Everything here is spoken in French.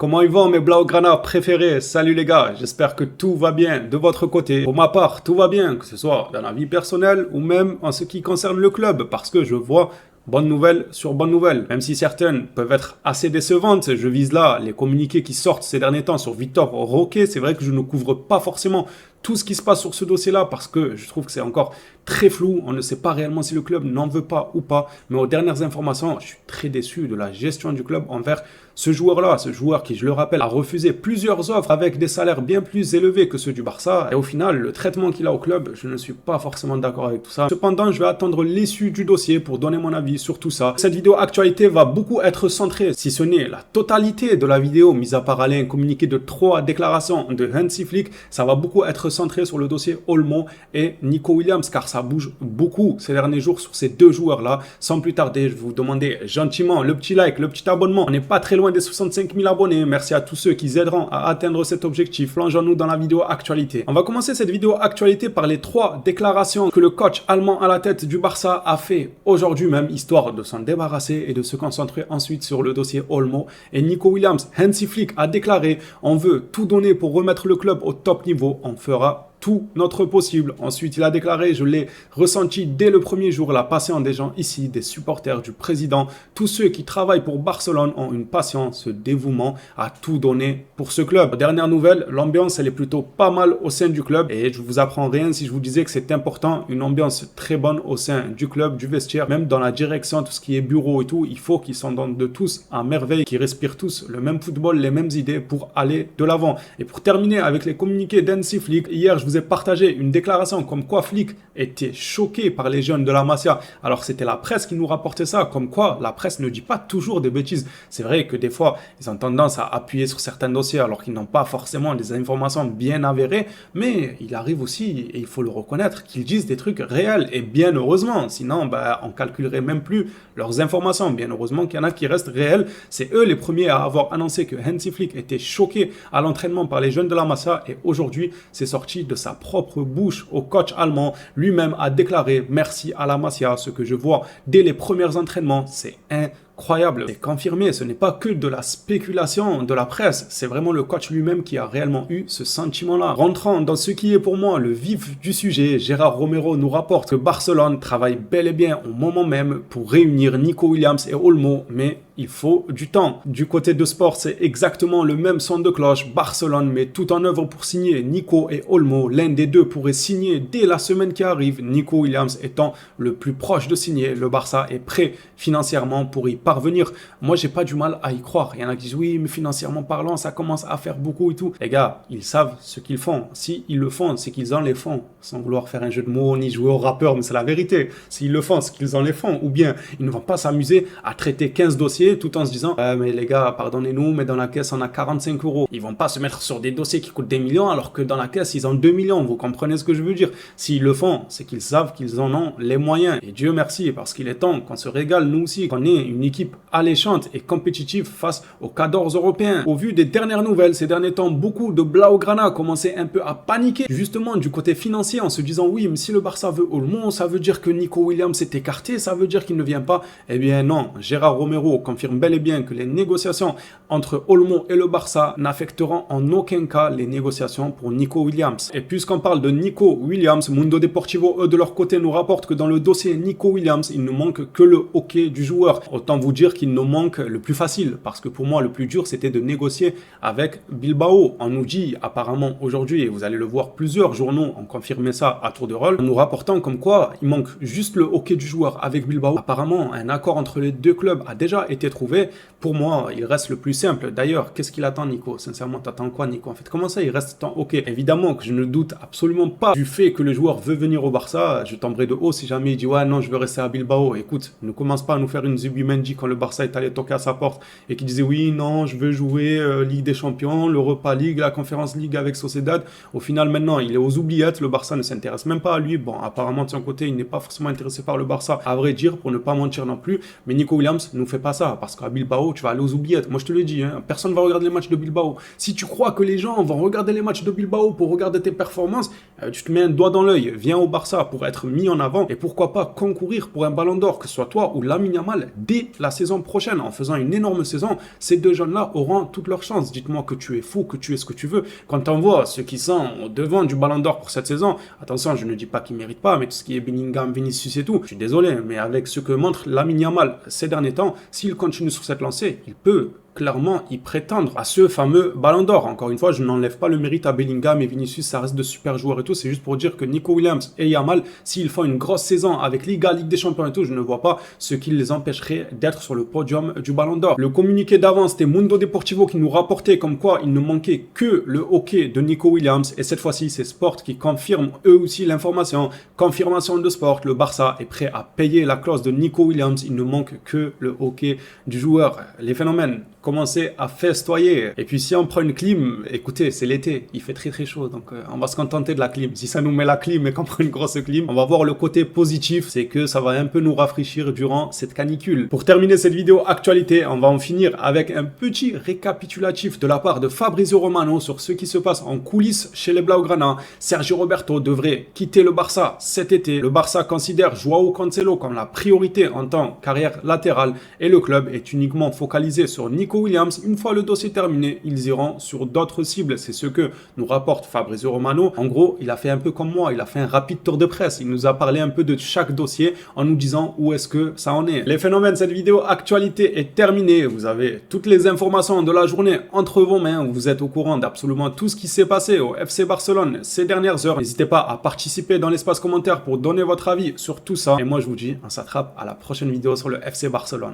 Comment ils vont mes Blaugrana préférés? Salut les gars, j'espère que tout va bien de votre côté. Pour ma part, tout va bien, que ce soit dans la vie personnelle ou même en ce qui concerne le club, parce que je vois bonne nouvelle sur bonne nouvelle. Même si certaines peuvent être assez décevantes, je vise là les communiqués qui sortent ces derniers temps sur Victor Roque. C'est vrai que je ne couvre pas forcément tout ce qui se passe sur ce dossier-là parce que je trouve que c'est encore très flou. On ne sait pas réellement si le club n'en veut pas ou pas. Mais aux dernières informations, je suis très déçu de la gestion du club envers ce joueur-là. Ce joueur qui, je le rappelle, a refusé plusieurs offres avec des salaires bien plus élevés que ceux du Barça. Et au final, le traitement qu'il a au club, je ne suis pas forcément d'accord avec tout ça. Cependant, je vais attendre l'issue du dossier pour donner mon avis sur tout ça. Cette vidéo actualité va beaucoup être centrée, si ce n'est la totalité de la vidéo, mis à part aller un communiqué de 3 déclarations de Hansi Flick, ça va beaucoup être centré sur le dossier Olmo et Nico Williams, car ça bouge beaucoup ces derniers jours sur ces deux joueurs-là. Sans plus tarder, je vais vous demander gentiment le petit like, le petit abonnement. On n'est pas très loin des 65 000 abonnés. Merci à tous ceux qui aideront à atteindre cet objectif. Plongeons-nous dans la vidéo actualité. On va commencer cette vidéo actualité par les 3 déclarations que le coach allemand à la tête du Barça a fait aujourd'hui même, histoire de s'en débarrasser et de se concentrer ensuite sur le dossier Olmo et Nico Williams. Hansi Flick a déclaré: on veut tout donner pour remettre le club au top niveau. On fera tout notre possible. Ensuite, il a déclaré: je l'ai ressenti dès le premier jour, la patience des gens ici, des supporters, du président. Tous ceux qui travaillent pour Barcelone ont une patience, ce dévouement à tout donner pour ce club. Dernière nouvelle, l'ambiance, elle est plutôt pas mal au sein du club et je vous apprends rien si je vous disais que c'est important. Une ambiance très bonne au sein du club, du vestiaire, même dans la direction, tout ce qui est bureau et tout. Il faut qu'ils s'entendent de tous à merveille, qu'ils respirent tous le même football, les mêmes idées pour aller de l'avant. Et pour terminer avec les communiqués d'Hansi Flick, hier, je vous ai partagé une déclaration comme quoi Flick était choqué par les jeunes de la Masia. Alors c'était la presse qui nous rapportait ça, comme quoi la presse ne dit pas toujours des bêtises. C'est vrai que des fois, ils ont tendance à appuyer sur certains dossiers alors qu'ils n'ont pas forcément des informations bien avérées, mais il arrive aussi, et il faut le reconnaître, qu'ils disent des trucs réels, et bien heureusement, sinon on calculerait même plus leurs informations. Bien heureusement qu'il y en a qui restent réels. C'est eux les premiers à avoir annoncé que Hansi Flick était choqué à l'entraînement par les jeunes de la Masia, et aujourd'hui, c'est sorti de sa propre bouche au coach allemand. Lui-même a déclaré: merci à la Masia, ce que je vois dès les premiers entraînements, c'est incroyable. C'est confirmé, ce n'est pas que de la spéculation de la presse, c'est vraiment le coach lui-même qui a réellement eu ce sentiment-là. Rentrant dans ce qui est pour moi le vif du sujet, Gérard Romero nous rapporte que Barcelone travaille bel et bien au moment même pour réunir Nico Williams et Olmo, mais il faut du temps. Du côté de Sport, c'est exactement le même son de cloche. Barcelone met tout en œuvre pour signer Nico et Olmo. L'un des deux pourrait signer dès la semaine qui arrive, Nico Williams étant le plus proche de signer. Le Barça est prêt financièrement pour y parvenir. Moi, j'ai pas du mal à y croire. Il y en a qui disent: oui, mais financièrement parlant, ça commence à faire beaucoup et tout. Les gars, ils savent ce qu'ils font. Si ils le font, c'est qu'ils en les font. Sans vouloir faire un jeu de mots ni jouer au rappeur, mais c'est la vérité. S'ils le font, c'est qu'ils en les font. Ou bien, ils ne vont pas s'amuser à traiter 15 dossiers tout en se disant: mais les gars, pardonnez-nous, mais dans la caisse, on a 45 euros. Ils vont pas se mettre sur des dossiers qui coûtent des millions alors que dans la caisse, ils ont 2 millions. Vous comprenez ce que je veux dire? S'ils le font, c'est qu'ils savent qu'ils en ont les moyens. Et Dieu merci, parce qu'il est temps qu'on se régale, nous aussi, qu'on ait une équipe alléchante et compétitive face aux cadors européens. Au vu des dernières nouvelles, ces derniers temps, beaucoup de Blaugrana commençaient un peu à paniquer, justement du côté financier, en se disant: oui, mais si le Barça veut Olmo, ça veut dire que Nico Williams est écarté, ça veut dire qu'il ne vient pas. Eh bien non, Gérard Romero confirme bel et bien que les négociations entre Olmo et le Barça n'affecteront en aucun cas les négociations pour Nico Williams. Et puisqu'on parle de Nico Williams, Mundo Deportivo, eux de leur côté, nous rapportent que dans le dossier Nico Williams, il ne manque que le hockey du joueur. Autant vous dire qu'il nous manque le plus facile, parce que pour moi, le plus dur, c'était de négocier avec Bilbao. On nous dit apparemment aujourd'hui, et vous allez le voir, plusieurs journaux ont confirmé ça à tour de rôle, en nous rapportant comme quoi il manque juste le hockey du joueur avec Bilbao. Apparemment, un accord entre les deux clubs a déjà été trouvé. Pour moi, il reste le plus simple. D'ailleurs, qu'est-ce qu'il attend, Nico? Sincèrement, t'attends quoi, Nico? En fait, comment ça, il reste tant ok? Évidemment que je ne doute absolument pas du fait que le joueur veut venir au Barça. Je tomberai de haut si jamais il dit: ouais, non, je veux rester à Bilbao. Écoute, ne commence pas à nous faire une Zubimendi quand le Barça est allé toquer à sa porte et qui disait: oui, non, je veux jouer Ligue des Champions, l'Europa League, la Conference League avec Sociedad. Au final, maintenant, il est aux oubliettes. Le Barça ne s'intéresse même pas à lui. Bon, apparemment, de son côté, il n'est pas forcément intéressé par le Barça, à vrai dire, pour ne pas mentir non plus. Mais Nico Williams ne fait pas ça, parce qu'à Bilbao, tu vas aller aux oubliettes. Moi, je te le dis, hein, personne ne va regarder les matchs de Bilbao. Si tu crois que les gens vont regarder les matchs de Bilbao pour regarder tes performances, tu te mets un doigt dans l'œil. Viens au Barça pour être mis en avant et pourquoi pas concourir pour un ballon d'or, que ce soit toi ou Lamine Yamal, dès la saison prochaine. En faisant une énorme saison, ces deux jeunes-là auront toutes leurs chances. Dites-moi que tu es fou, que tu es ce que tu veux. Quand on voit ceux qui sont au devant du Ballon d'Or pour cette saison, attention, je ne dis pas qu'ils ne méritent pas, mais tout ce qui est Bellingham, Vinicius et tout, je suis désolé, mais avec ce que montre Lamine Yamal ces derniers temps, s'il continue sur cette lancée, il peut clairement y prétendre à ce fameux Ballon d'Or. Encore une fois, je n'enlève pas le mérite à Bellingham et Vinicius, ça reste de super joueurs et tout, c'est juste pour dire que Nico Williams et Yamal, s'ils font une grosse saison avec Liga, Ligue des Champions et tout, je ne vois pas ce qui les empêcherait d'être sur le podium du Ballon d'Or. Le communiqué d'avance, c'était Mundo Deportivo qui nous rapportait comme quoi il ne manquait que le hockey de Nico Williams, et cette fois-ci, c'est Sport qui confirme eux aussi l'information. Confirmation de Sport, le Barça est prêt à payer la clause de Nico Williams, il ne manque que le hockey du joueur. Les phénomènes commencer à festoyer. Et puis si on prend une clim, écoutez, c'est l'été, il fait très très chaud, donc on va se contenter de la clim. Si ça nous met la clim et qu'on prend une grosse clim, on va voir le côté positif, c'est que ça va un peu nous rafraîchir durant cette canicule. Pour terminer cette vidéo actualité, on va en finir avec un petit récapitulatif de la part de Fabrizio Romano sur ce qui se passe en coulisses chez les Blaugrana. Sergio Roberto devrait quitter le Barça cet été. Le Barça considère Joao Cancelo comme la priorité en tant que carrière latérale et le club est uniquement focalisé sur Nico Williams. Une fois le dossier terminé, ils iront sur d'autres cibles. C'est ce que nous rapporte Fabrizio Romano. En gros, il a fait un peu comme moi, il a fait un rapide tour de presse. Il nous a parlé un peu de chaque dossier en nous disant où est-ce que ça en est. Les phénomènes, cette vidéo actualité est terminée. Vous avez toutes les informations de la journée entre vos mains. Vous êtes au courant d'absolument tout ce qui s'est passé au FC Barcelone ces dernières heures. N'hésitez pas à participer dans l'espace commentaire pour donner votre avis sur tout ça. Et moi, je vous dis, on s'attrape à la prochaine vidéo sur le FC Barcelone.